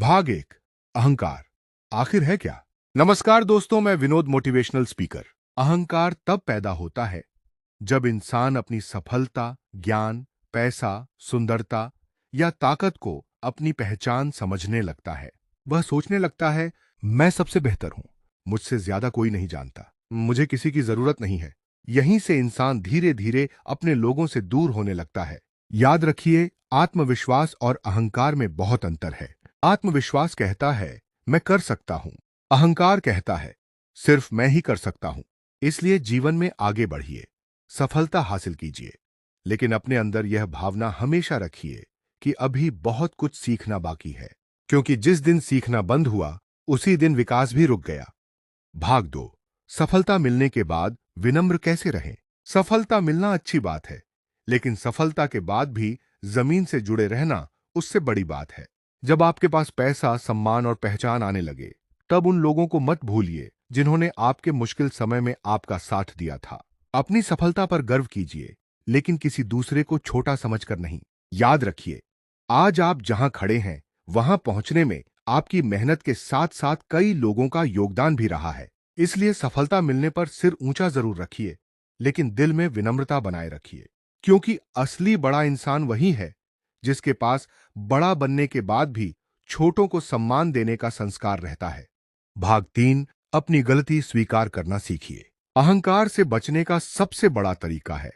भाग एक, अहंकार आखिर है क्या? नमस्कार दोस्तों, मैं विनोद, मोटिवेशनल स्पीकर। अहंकार तब पैदा होता है जब इंसान अपनी सफलता, ज्ञान, पैसा, सुंदरता या ताकत को अपनी पहचान समझने लगता है। वह सोचने लगता है, मैं सबसे बेहतर हूं, मुझसे ज्यादा कोई नहीं जानता, मुझे किसी की जरूरत नहीं है। यहीं से इंसान धीरे धीरे अपने लोगों से दूर होने लगता है। याद रखिए, आत्मविश्वास और अहंकार में बहुत अंतर है। आत्मविश्वास कहता है मैं कर सकता हूं, अहंकार कहता है सिर्फ मैं ही कर सकता हूं। इसलिए जीवन में आगे बढ़िए, सफलता हासिल कीजिए, लेकिन अपने अंदर यह भावना हमेशा रखिए कि अभी बहुत कुछ सीखना बाकी है, क्योंकि जिस दिन सीखना बंद हुआ उसी दिन विकास भी रुक गया। भाग दो, सफलता मिलने के बाद विनम्र कैसे रहें? सफलता मिलना अच्छी बात है, लेकिन सफलता के बाद भी जमीन से जुड़े रहना उससे बड़ी बात है। जब आपके पास पैसा, सम्मान और पहचान आने लगे, तब उन लोगों को मत भूलिए जिन्होंने आपके मुश्किल समय में आपका साथ दिया था। अपनी सफलता पर गर्व कीजिए, लेकिन किसी दूसरे को छोटा समझकर नहीं। याद रखिए, आज आप जहां खड़े हैं वहां पहुंचने में आपकी मेहनत के साथ साथ कई लोगों का योगदान भी रहा है। इसलिए सफलता मिलने पर सिर ऊंचा जरूर रखिए, लेकिन दिल में विनम्रता बनाए रखिए, क्योंकि असली बड़ा इंसान वही है जिसके पास बड़ा बनने के बाद भी छोटों को सम्मान देने का संस्कार रहता है। भाग तीन, अपनी गलती स्वीकार करना सीखिए। अहंकार से बचने का सबसे बड़ा तरीका है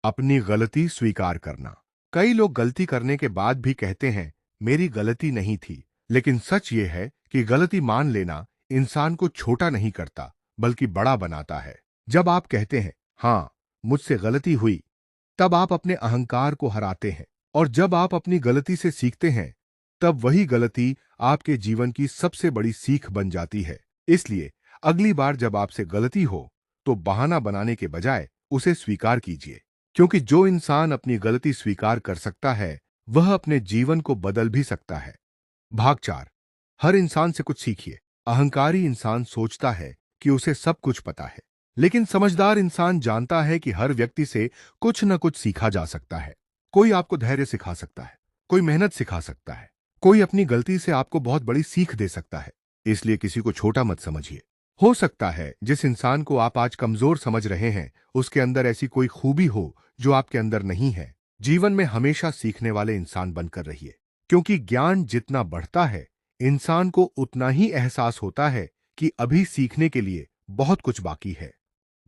अपनी गलती स्वीकार करना। कई लोग गलती करने के बाद भी कहते हैं मेरी गलती नहीं थी, लेकिन सच ये है कि गलती मान लेना इंसान को छोटा नहीं करता बल्कि बड़ा बनाता है। जब आप कहते हैं हां, मुझसे गलती हुई, तब आप अपने अहंकार को हराते हैं, और जब आप अपनी गलती से सीखते हैं तब वही गलती आपके जीवन की सबसे बड़ी सीख बन जाती है। इसलिए अगली बार जब आपसे गलती हो तो बहाना बनाने के बजाय उसे स्वीकार कीजिए, क्योंकि जो इंसान अपनी गलती स्वीकार कर सकता है वह अपने जीवन को बदल भी सकता है। भाग चार, हर इंसान से कुछ सीखिए। अहंकारी इंसान सोचता है कि उसे सब कुछ पता है, लेकिन समझदार इंसान जानता है कि हर व्यक्ति से कुछ न कुछ सीखा जा सकता है। कोई आपको धैर्य सिखा सकता है, कोई मेहनत सिखा सकता है, कोई अपनी गलती से आपको बहुत बड़ी सीख दे सकता है। इसलिए किसी को छोटा मत समझिए। हो सकता है जिस इंसान को आप आज कमजोर समझ रहे हैं उसके अंदर ऐसी कोई खूबी हो जो आपके अंदर नहीं है। जीवन में हमेशा सीखने वाले इंसान बनकर रहिए, क्योंकि ज्ञान जितना बढ़ता है इंसान को उतना ही एहसास होता है कि अभी सीखने के लिए बहुत कुछ बाकी है।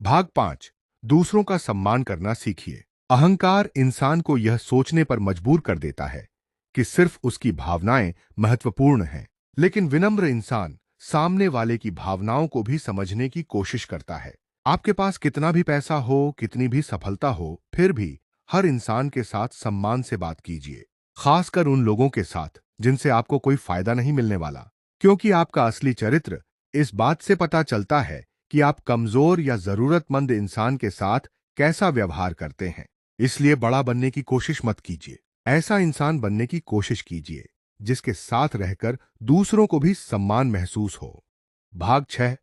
भाग पांच, दूसरों का सम्मान करना सीखिए। अहंकार इंसान को यह सोचने पर मजबूर कर देता है कि सिर्फ उसकी भावनाएं महत्वपूर्ण हैं, लेकिन विनम्र इंसान सामने वाले की भावनाओं को भी समझने की कोशिश करता है। आपके पास कितना भी पैसा हो, कितनी भी सफलता हो, फिर भी हर इंसान के साथ सम्मान से बात कीजिए, खासकर उन लोगों के साथ जिनसे आपको कोई फायदा नहीं मिलने वाला, क्योंकि आपका असली चरित्र इस बात से पता चलता है कि आप कमजोर या जरूरतमंद इंसान के साथ कैसा व्यवहार करते हैं। इसलिए बड़ा बनने की कोशिश मत कीजिए, ऐसा इंसान बनने की कोशिश कीजिए जिसके साथ रहकर दूसरों को भी सम्मान महसूस हो। भाग छह,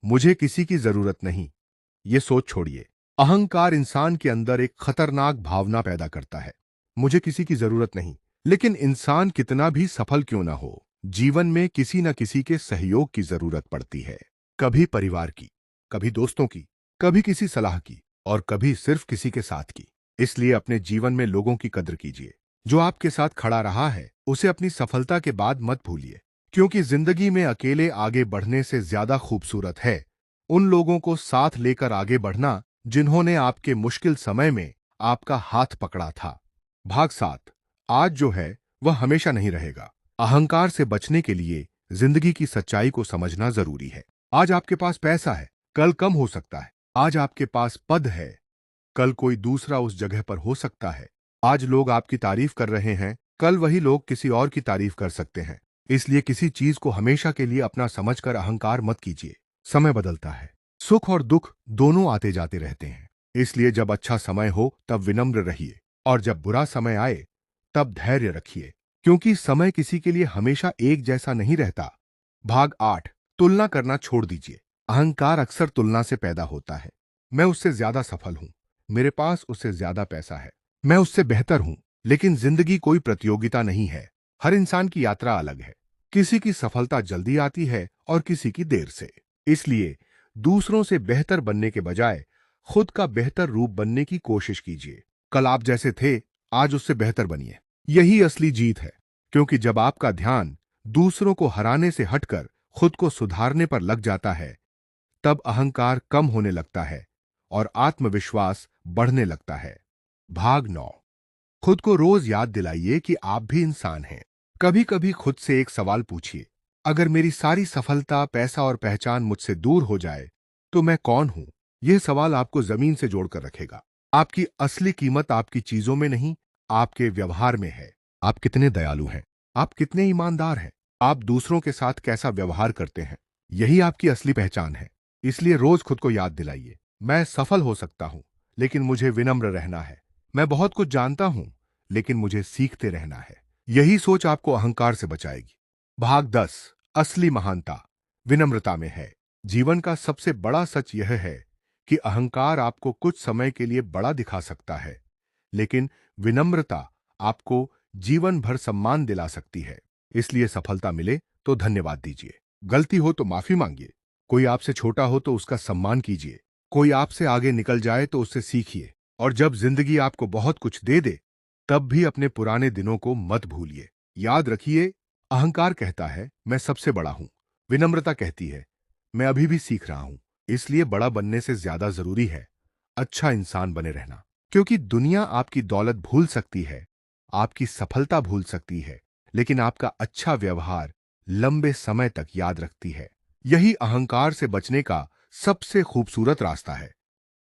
मुझे किसी की जरूरत नहीं, ये सोच छोड़िए। अहंकार इंसान के अंदर एक खतरनाक भावना पैदा करता है, मुझे किसी की जरूरत नहीं। लेकिन इंसान कितना भी सफल क्यों ना हो, जीवन में किसी न किसी के सहयोग की जरूरत पड़ती है। कभी परिवार की, कभी दोस्तों की, कभी किसी सलाह की, और कभी सिर्फ किसी के साथ की। इसलिए अपने जीवन में लोगों की कद्र कीजिए। जो आपके साथ खड़ा रहा है उसे अपनी सफलता के बाद मत भूलिए, क्योंकि जिंदगी में अकेले आगे बढ़ने से ज्यादा खूबसूरत है उन लोगों को साथ लेकर आगे बढ़ना जिन्होंने आपके मुश्किल समय में आपका हाथ पकड़ा था। भाग सात, आज जो है वह हमेशा नहीं रहेगा। अहंकार से बचने के लिए जिंदगी की सच्चाई को समझना जरूरी है। आज आपके पास पैसा है, कल कम हो सकता है। आज आपके पास पद है, कल कोई दूसरा उस जगह पर हो सकता है। आज लोग आपकी तारीफ कर रहे हैं, कल वही लोग किसी और की तारीफ कर सकते हैं। इसलिए किसी चीज को हमेशा के लिए अपना समझकर अहंकार मत कीजिए। समय बदलता है, सुख और दुख दोनों आते जाते रहते हैं। इसलिए जब अच्छा समय हो तब विनम्र रहिए, और जब बुरा समय आए तब धैर्य रखिए, क्योंकि समय किसी के लिए हमेशा एक जैसा नहीं रहता। भाग आठ, तुलना करना छोड़ दीजिए। अहंकार अक्सर तुलना से पैदा होता है। मैं उससे ज्यादा सफल हूं, मेरे पास उससे ज्यादा पैसा है, मैं उससे बेहतर हूं। लेकिन जिंदगी कोई प्रतियोगिता नहीं है, हर इंसान की यात्रा अलग है। किसी की सफलता जल्दी आती है और किसी की देर से। इसलिए दूसरों से बेहतर बनने के बजाय खुद का बेहतर रूप बनने की कोशिश कीजिए। कल आप जैसे थे, आज उससे बेहतर बनिए। यही असली जीत है, क्योंकि जब आपका ध्यान दूसरों को हराने से हटकर खुद को सुधारने पर लग जाता है, तब अहंकार कम होने लगता है और आत्मविश्वास बढ़ने लगता है। भाग 9। खुद को रोज याद दिलाइए कि आप भी इंसान हैं। कभी कभी खुद से एक सवाल पूछिए, अगर मेरी सारी सफलता, पैसा और पहचान मुझसे दूर हो जाए तो मैं कौन हूं? यह सवाल आपको जमीन से जोड़कर रखेगा। आपकी असली कीमत आपकी चीजों में नहीं, आपके व्यवहार में है। आप कितने दयालु हैं, आप कितने ईमानदार हैं, आप दूसरों के साथ कैसा व्यवहार करते हैं, यही आपकी असली पहचान है। इसलिए रोज खुद को याद दिलाइए, मैं सफल हो सकता हूं, लेकिन मुझे विनम्र रहना है। मैं बहुत कुछ जानता हूं, लेकिन मुझे सीखते रहना है। यही सोच आपको अहंकार से बचाएगी। भाग 10। असली महानता विनम्रता में है। जीवन का सबसे बड़ा सच यह है कि अहंकार आपको कुछ समय के लिए बड़ा दिखा सकता है, लेकिन विनम्रता आपको जीवन भर सम्मान दिला सकती है। इसलिए सफलता मिले तो धन्यवाद दीजिए, गलती हो तो माफी मांगिए, कोई आपसे छोटा हो तो उसका सम्मान कीजिए, कोई आपसे आगे निकल जाए तो उससे सीखिए, और जब जिंदगी आपको बहुत कुछ दे दे, तब भी अपने पुराने दिनों को मत भूलिए। याद रखिए, अहंकार कहता है मैं सबसे बड़ा हूं, विनम्रता कहती है मैं अभी भी सीख रहा हूं। इसलिए बड़ा बनने से ज्यादा जरूरी है अच्छा इंसान बने रहना। क्योंकि दुनिया आपकी दौलत भूल सकती है, आपकी सफलता भूल सकती है, लेकिन आपका अच्छा व्यवहार लंबे समय तक याद रखती है। यही अहंकार से बचने का सबसे खूबसूरत रास्ता है।